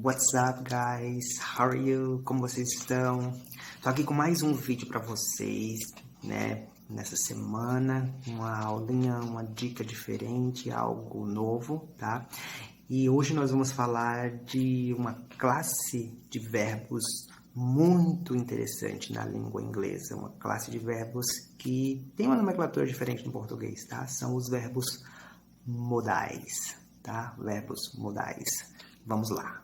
What's up, guys? How are you? Como vocês estão? Tô aqui com mais um vídeo para vocês, né? Nessa semana, uma aulinha, uma dica diferente, algo novo, tá? E hoje nós vamos falar de uma classe de verbos muito interessante na língua inglesa, uma classe de verbos que tem uma nomenclatura diferente no português, tá? São os verbos modais, tá? Verbos modais. Vamos lá.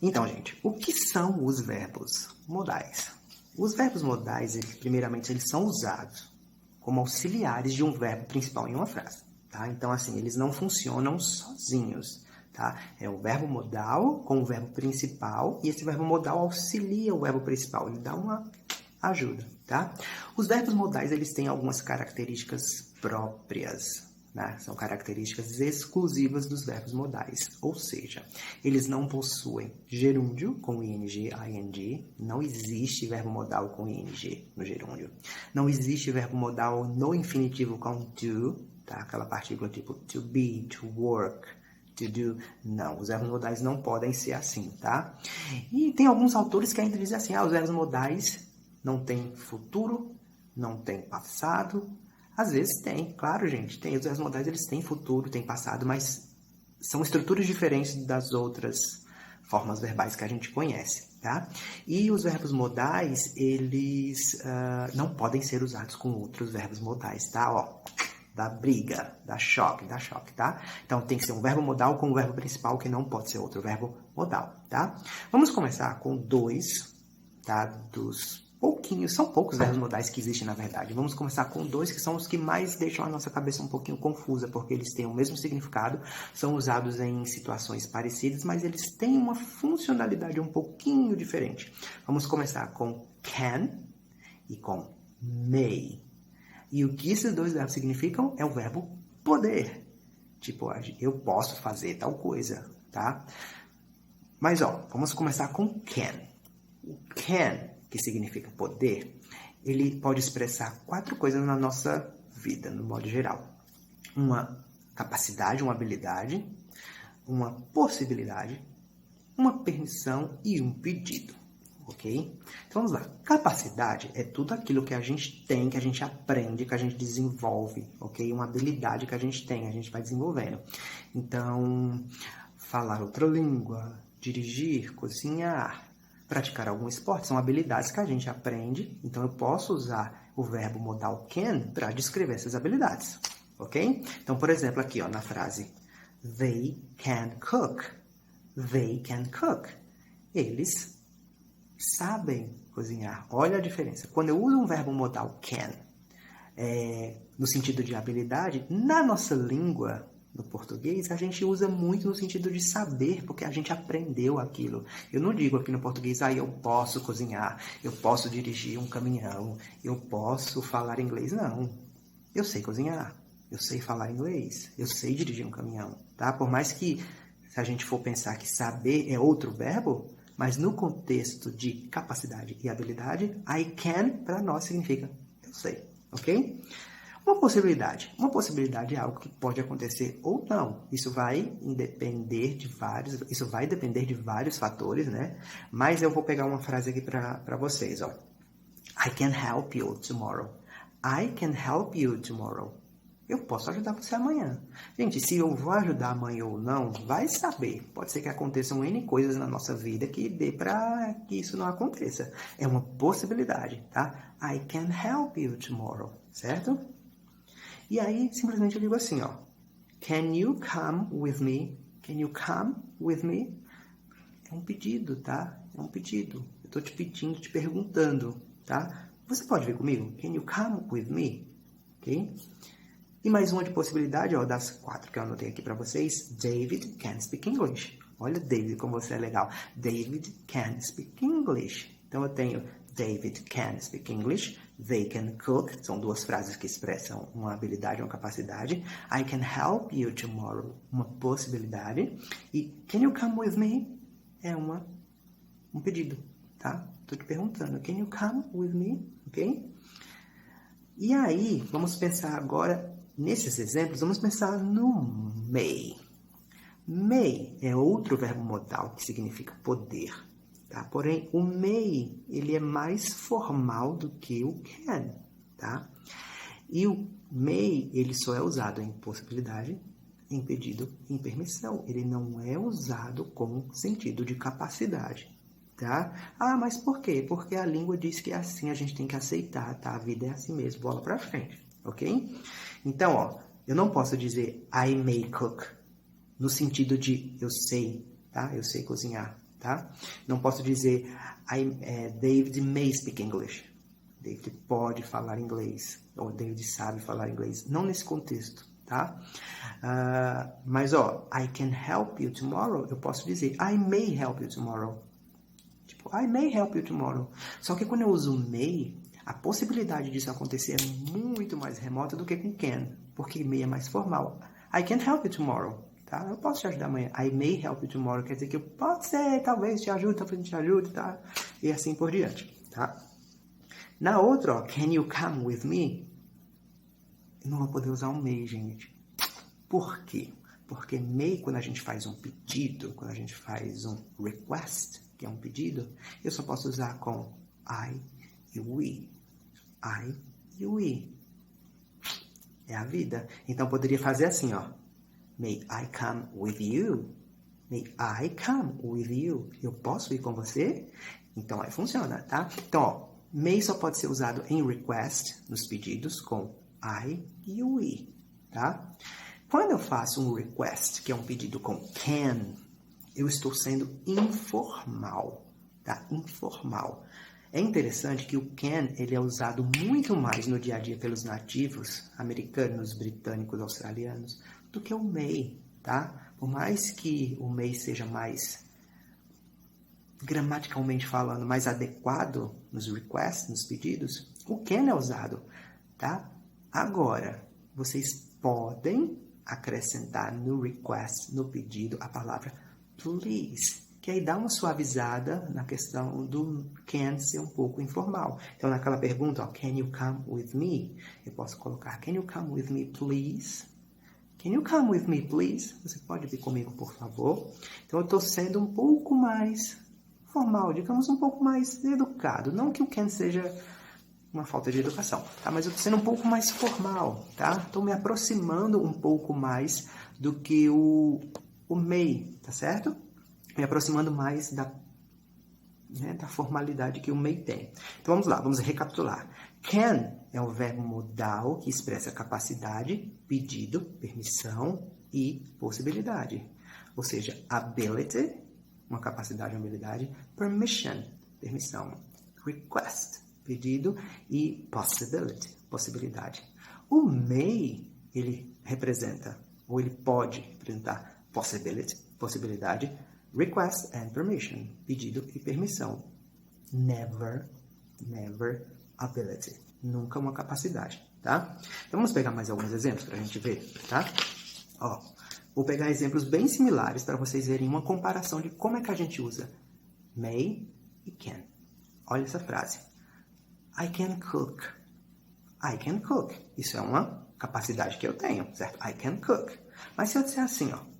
Então, gente, o que são os verbos modais? Os verbos modais, primeiramente, eles são usados como auxiliares de um verbo principal em uma frase, tá? Então, assim, eles não funcionam sozinhos, tá? É o verbo modal com o verbo principal e esse verbo modal auxilia o verbo principal, ele dá uma ajuda, tá? Os verbos modais, eles têm algumas características próprias, né? São características exclusivas dos verbos modais, ou seja, eles não possuem gerúndio com ing, ing, não existe verbo modal com ing no gerúndio, não existe verbo modal no infinitivo com do, tá? Aquela partícula tipo to be, to work, to do, não, os verbos modais não podem ser assim, tá? E tem alguns autores que ainda dizem assim, os verbos modais não têm futuro, não têm passado. Às vezes tem, claro, gente, tem. Os verbos modais, eles têm futuro, têm passado, mas são estruturas diferentes das outras formas verbais que a gente conhece, tá? E os verbos modais, eles não podem ser usados com outros verbos modais, tá? Ó, dá briga, dá choque, tá? Então, tem que ser um verbo modal com um verbo principal, que não pode ser outro verbo modal, tá? Vamos começar com dois, tá? São poucos verbos modais que existem na verdade. Vamos começar com dois que são os que mais deixam a nossa cabeça um pouquinho confusa, porque eles têm o mesmo significado, são usados em situações parecidas, mas eles têm uma funcionalidade um pouquinho diferente. Vamos começar com can e com may. E o que esses dois verbos significam é o verbo poder. Tipo, eu posso fazer tal coisa, tá? Mas, vamos começar com can. O can, que significa poder, ele pode expressar 4 coisas na nossa vida, no modo geral. Uma capacidade, uma habilidade, uma possibilidade, uma permissão e um pedido, ok? Então vamos lá. Capacidade é tudo aquilo que a gente tem, que a gente aprende, que a gente desenvolve, ok? Uma habilidade que a gente tem, a gente vai desenvolvendo. Então, falar outra língua, dirigir, cozinhar, praticar algum esporte, são habilidades que a gente aprende, então eu posso usar o verbo modal can para descrever essas habilidades, ok? Então, por exemplo, aqui na frase they can cook. They can cook. Eles sabem cozinhar. Olha a diferença. Quando eu uso um verbo modal can, no sentido de habilidade, na nossa língua, no português, a gente usa muito no sentido de saber, porque a gente aprendeu aquilo. Eu não digo aqui no português, eu posso cozinhar, eu posso dirigir um caminhão, eu posso falar inglês. Não. Eu sei cozinhar, eu sei falar inglês, eu sei dirigir um caminhão, tá? Por mais que, se a gente for pensar que saber é outro verbo, mas no contexto de capacidade e habilidade, I can, para nós, significa eu sei, ok? Uma possibilidade é algo que pode acontecer ou não. Isso vai depender de vários fatores, né? Mas eu vou pegar uma frase aqui para vocês, I can help you tomorrow. I can help you tomorrow. Eu posso ajudar você amanhã. Gente, se eu vou ajudar amanhã ou não, vai saber. Pode ser que aconteçam N coisas na nossa vida que dê para que isso não aconteça. É uma possibilidade, tá? I can help you tomorrow, certo? E aí, simplesmente eu digo assim, can you come with me? Can you come with me? É um pedido, tá? É um pedido. Eu tô te pedindo, te perguntando, tá? Você pode vir comigo? Can you come with me? Ok? E mais uma de possibilidade, das 4 que eu anotei aqui para vocês. David can speak English. Olha, David, como você é legal. David can speak English. Então, eu tenho David can speak English. They can cook. São 2 frases que expressam uma habilidade, uma capacidade. I can help you tomorrow. Uma possibilidade. E can you come with me? É um pedido, tá? Tô te perguntando, can you come with me? Ok? E aí, vamos pensar agora, nesses exemplos, vamos pensar no may. May é outro verbo modal que significa poder. Tá? Porém, o may, ele é mais formal do que o can. Tá? E o may, ele só é usado em possibilidade, em pedido, em permissão. Ele não é usado com sentido de capacidade. Tá? Ah, mas por quê? Porque a língua diz que é assim, a gente tem que aceitar, tá? A vida é assim mesmo, bola pra frente, ok? Então, ó, eu não posso dizer I may cook, no sentido de eu sei, tá? Eu sei cozinhar, tá? Não posso dizer David may speak English. David pode falar inglês, ou David sabe falar inglês. Não nesse contexto, tá? Mas, ó, I can help you tomorrow. Eu posso dizer I may help you tomorrow. Tipo, I may help you tomorrow. Só que quando eu uso may, a possibilidade disso acontecer é muito mais remota do que com can, porque may é mais formal. I can help you tomorrow, tá? Eu posso te ajudar amanhã. I may help you tomorrow quer dizer que eu posso ser, talvez te ajude, talvez te ajude, tá? E assim por diante, tá? Na outra, ó, can you come with me? Eu não vou poder usar um may, gente. Por quê? Porque may, quando a gente faz um pedido, quando a gente faz um request, que é um pedido, eu só posso usar com I e we. I e we. É a vida. Então, poderia fazer assim, ó. May I come with you? May I come with you? Eu posso ir com você? Então, aí funciona, tá? Então, ó, may só pode ser usado em request, nos pedidos, com I e we, tá? Quando eu faço um request, que é um pedido com can, eu estou sendo informal, tá? Informal. É interessante que o can, ele é usado muito mais no dia a dia pelos nativos americanos, britânicos, australianos, do que o may, tá? Por mais que o may seja mais, gramaticalmente falando, mais adequado nos requests, nos pedidos, o can é usado, tá? Agora, vocês podem acrescentar no request, no pedido, a palavra please, que aí dá uma suavizada na questão do can ser um pouco informal. Então, naquela pergunta, ó, can you come with me? Eu posso colocar, can you come with me, please? Can you come with me, please? Você pode vir comigo, por favor? Então, eu estou sendo um pouco mais formal, digamos, um pouco mais educado. Não que o can seja uma falta de educação, tá? Mas eu estou sendo um pouco mais formal, tá? Estou me aproximando um pouco mais do que o may, tá certo? Me aproximando mais da formalidade que o may tem. Então, vamos lá, vamos recapitular. Can é o verbo modal que expressa capacidade, pedido, permissão e possibilidade. Ou seja, ability, uma capacidade, uma habilidade, permission, permissão, request, pedido e possibility, possibilidade. O may, ele representa, ou ele pode representar possibility, possibilidade, request and permission, pedido e permissão. Never ability, nunca uma capacidade, tá? Então vamos pegar mais alguns exemplos para a gente ver, tá? Ó, vou pegar exemplos bem similares para vocês verem uma comparação de como é que a gente usa may e can. Olha essa frase. I can cook. I can cook. Isso é uma capacidade que eu tenho, certo? I can cook. Mas se eu disser assim, ó,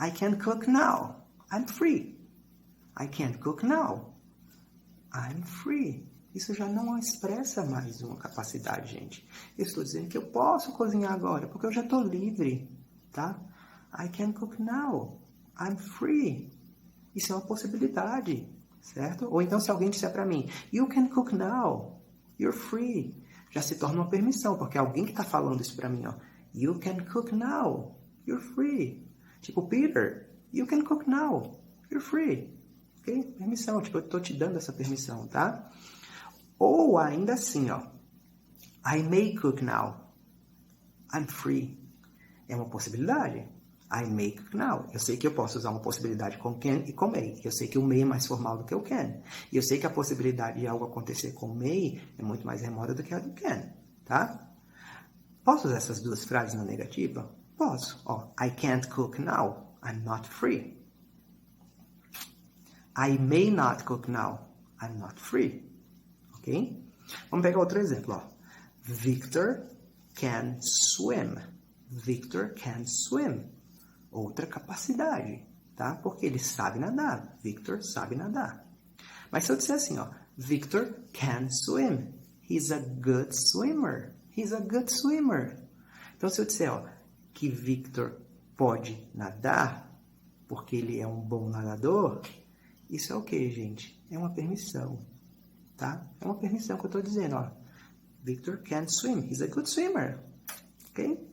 I can cook now. I'm free. I can't cook now. I'm free. Isso já não expressa mais uma capacidade, gente. Eu estou dizendo que eu posso cozinhar agora, porque eu já estou livre, tá? I can cook now. I'm free. Isso é uma possibilidade, certo? Ou então se alguém disser para mim, you can cook now. You're free. Já se torna uma permissão, porque alguém que está falando isso para mim, ó. You can cook now. You're free. Tipo, Peter, you can cook now. You're free. Ok? Permissão. Tipo, eu estou te dando essa permissão, tá? Ou ainda assim, ó. I may cook now. I'm free. É uma possibilidade. I may cook now. Eu sei que eu posso usar uma possibilidade com can e com may. Eu sei que o may é mais formal do que o can. E eu sei que a possibilidade de algo acontecer com may é muito mais remota do que a do can, tá? Posso usar essas duas frases na negativa? Posso. Ó, I can't cook now. I'm not free. I may not cook now. I'm not free. Ok? Vamos pegar outro exemplo, ó. Victor can swim. Victor can swim. Outra capacidade, tá? Porque ele sabe nadar. Victor sabe nadar. Mas se eu disser assim, ó, Victor can swim. He's a good swimmer. He's a good swimmer. Então, se eu disser, ó, que Victor pode nadar, porque ele é um bom nadador, isso é o quê, gente? É uma permissão, tá? É uma permissão que eu estou dizendo, ó. Victor can swim. He's a good swimmer. Ok?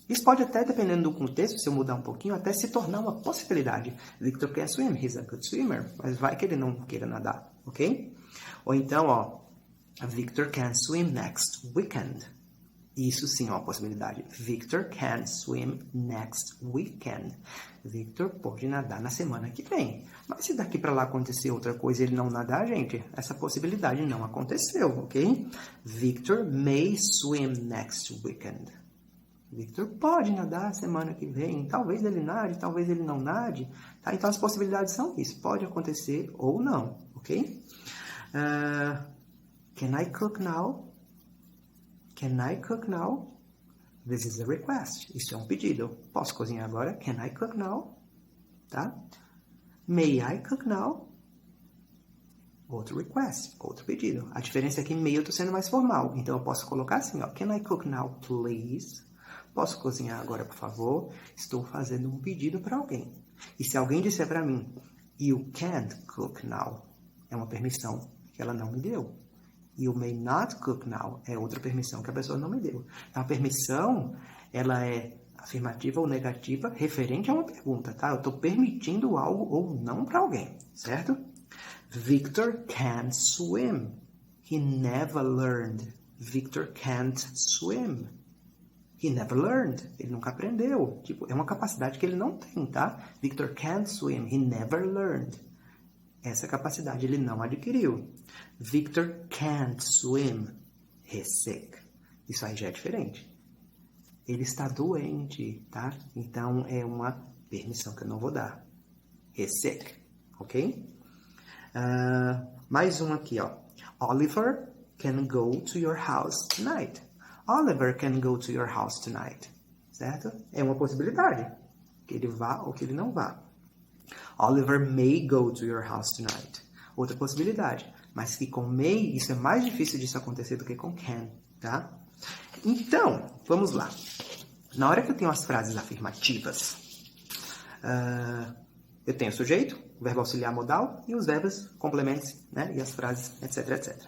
Isso pode até, dependendo do contexto, se eu mudar um pouquinho, até se tornar uma possibilidade. Victor can swim. He's a good swimmer. Mas vai que ele não queira nadar, ok? Ou então, ó, Victor can swim next weekend. Isso sim é uma possibilidade. Victor can swim next weekend. Victor pode nadar na semana que vem. Mas se daqui para lá acontecer outra coisa e ele não nadar, gente, essa possibilidade não aconteceu, ok? Victor may swim next weekend. Victor pode nadar semana que vem. Talvez ele nade, talvez ele não nade. Tá? Então as possibilidades são isso. Pode acontecer ou não, ok? Can I cook now? Can I cook now? This is a request. Isso é um pedido. Posso cozinhar agora? Can I cook now? Tá? May I cook now? Outro request, outro pedido. A diferença é que may eu estou sendo mais formal. Então eu posso colocar assim, ó. Can I cook now, please? Posso cozinhar agora, por favor? Estou fazendo um pedido para alguém. E se alguém disser para mim, you can't cook now, é uma permissão que ela não me deu. You may not cook now é outra permissão que a pessoa não me deu. A permissão, ela é afirmativa ou negativa referente a uma pergunta, tá? Eu estou permitindo algo ou não para alguém, certo? Victor can't swim. He never learned. Victor can't swim. He never learned. Ele nunca aprendeu. Tipo, é uma capacidade que ele não tem, tá? Victor can't swim. He never learned. Essa capacidade ele não adquiriu. Victor can't swim. He's sick. Isso aí já é diferente. Ele está doente, tá? Então, é uma permissão que eu não vou dar. He's sick. Ok? Mais um aqui, ó. Oliver can go to your house tonight. Oliver can go to your house tonight. Certo? É uma possibilidade. Que ele vá ou que ele não vá. Oliver may go to your house tonight. Outra possibilidade. Mas que com may, isso é mais difícil disso acontecer do que com can, tá? Então, vamos lá. Na hora que eu tenho as frases afirmativas, eu tenho o sujeito, o verbo auxiliar modal e os verbos complementos, né? E as frases, etc, etc.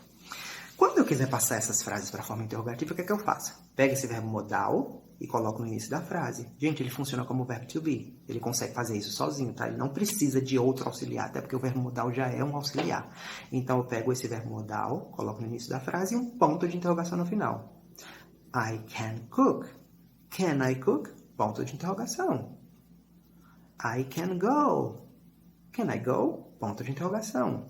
Quando eu quiser passar essas frases para a forma interrogativa, o que é que eu faço? Pego esse verbo modal e coloco no início da frase. Gente, ele funciona como verbo to be. Ele consegue fazer isso sozinho, tá? Ele não precisa de outro auxiliar, até porque o verbo modal já é um auxiliar. Então, eu pego esse verbo modal, coloco no início da frase e um ponto de interrogação no final. I can cook. Can I cook? Ponto de interrogação. I can go. Can I go? Ponto de interrogação.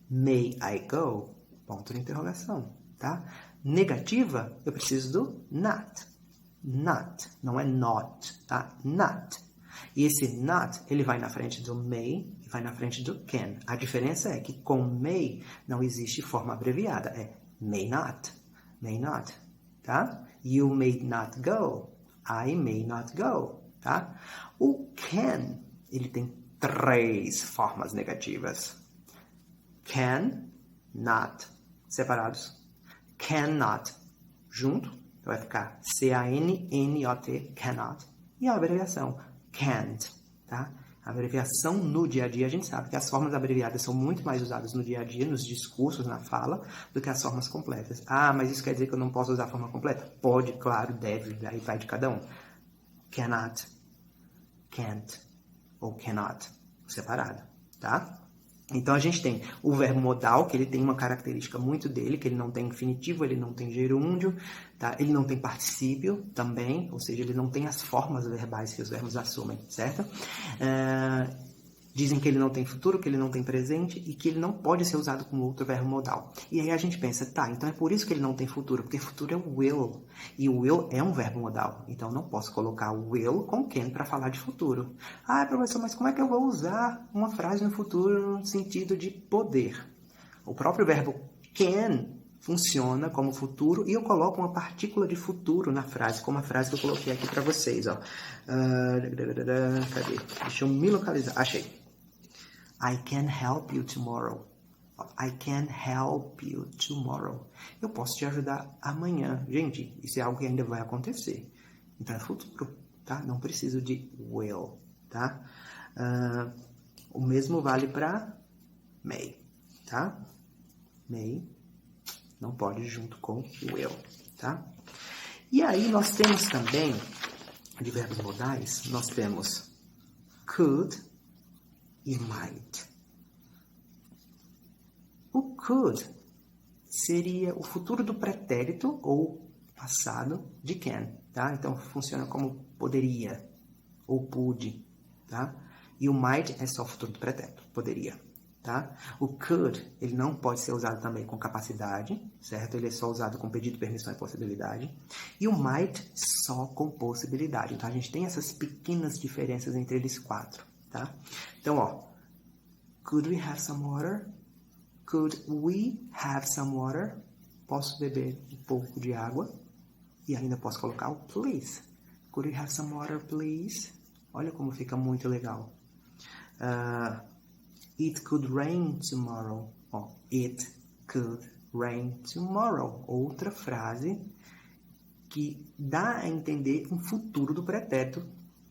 May I go? Ponto de interrogação, tá? Negativa, eu preciso do not. Not, não é not, tá? Not. E esse not, ele vai na frente do may e vai na frente do can. A diferença é que com may não existe forma abreviada. É may not, tá? You may not go. I may not go, tá? O can, ele tem 3 formas negativas. Can, not, separados. Cannot, junto. Então vai ficar C-A-N-N-O-T, cannot. E a abreviação, can't, tá? A abreviação no dia a dia, a gente sabe que as formas abreviadas são muito mais usadas no dia a dia, nos discursos, na fala, do que as formas completas. Ah, mas isso quer dizer que eu não posso usar a forma completa? Pode, claro, deve, aí vai de cada um. Cannot, can't ou cannot, separado, tá? Então, a gente tem o verbo modal, que ele tem uma característica muito dele, que ele não tem infinitivo, ele não tem gerúndio, tá? Ele não tem particípio também, ou seja, ele não tem as formas verbais que os verbos assumem, certo? Dizem que ele não tem futuro, que ele não tem presente e que ele não pode ser usado como outro verbo modal. E aí a gente pensa, tá, então é por isso que ele não tem futuro, porque futuro é o will. E o will é um verbo modal. Então não posso colocar o will com can para falar de futuro. Ah, professor, mas como é que eu vou usar uma frase no futuro no sentido de poder? O próprio verbo can funciona como futuro e eu coloco uma partícula de futuro na frase, como a frase que eu coloquei aqui para vocês. Ó. Cadê? Deixa eu me localizar. Achei. I can help you tomorrow. I can help you tomorrow. Eu posso te ajudar amanhã. Gente, isso é algo que ainda vai acontecer. Então é futuro, tá? Não preciso de will, tá? O mesmo vale para may, tá? May não pode ir junto com will, tá? E aí nós temos também, de verbos modais, nós temos could e might. O could seria o futuro do pretérito ou passado de can, tá? Então funciona como poderia ou pude, tá? E o might é só o futuro do pretérito, poderia, tá? O could, ele não pode ser usado também com capacidade, certo? Ele é só usado com pedido, permissão e possibilidade. E o might só com possibilidade. Então a gente tem essas pequenas diferenças entre eles quatro, tá? Então, ó, could we have some water? Could we have some water? Posso beber um pouco de água? E ainda posso colocar o please. Could we have some water, please? Olha como fica muito legal. It could rain tomorrow. Oh, it could rain tomorrow. Outra frase que dá a entender um futuro do pretérito,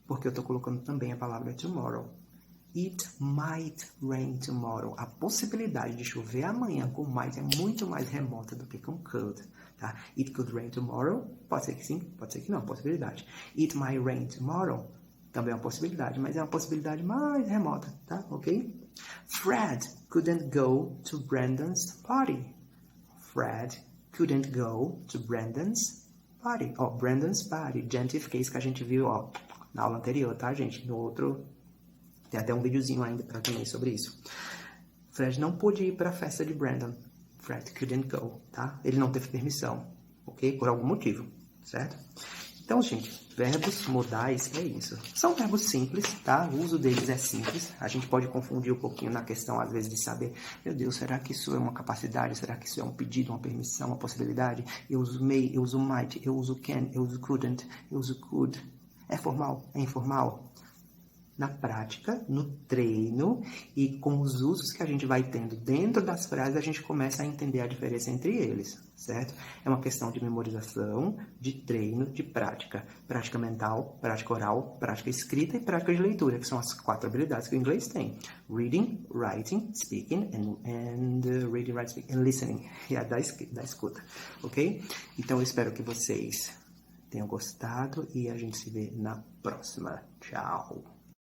porque eu estou colocando também a palavra tomorrow. It might rain tomorrow. A possibilidade de chover amanhã com might é muito mais remota do que com could. Tá? It could rain tomorrow. Pode ser que sim, pode ser que não. Possibilidade. It might rain tomorrow. Também é uma possibilidade, mas é uma possibilidade mais remota. Tá? Ok? Fred couldn't go to Brandon's party. Fred couldn't go to Brandon's party. Ó, Brandon's party. Gentification que a gente viu, ó, na aula anterior, tá, gente? No outro... Tem até um videozinho ainda para também sobre isso. Fred não pôde ir para a festa de Brandon. Fred couldn't go, tá? Ele não teve permissão, ok? Por algum motivo, certo? Então, gente, verbos modais é isso. São verbos simples, tá? O uso deles é simples. A gente pode confundir um pouquinho na questão, às vezes, de saber, meu Deus, será que isso é uma capacidade? Será que isso é um pedido, uma permissão, uma possibilidade? Eu uso may, eu uso might, eu uso can, eu uso couldn't, eu uso could. É formal? É informal? Na prática, no treino e com os usos que a gente vai tendo dentro das frases, a gente começa a entender a diferença entre eles, certo? É uma questão de memorização, de treino, de prática. Prática mental, prática oral, prática escrita e prática de leitura, que são as 4 habilidades que o inglês tem. Reading, writing, speaking, and reading, writing, speaking, and listening. E a da escuta, ok? Então, eu espero que vocês tenham gostado e a gente se vê na próxima. Tchau!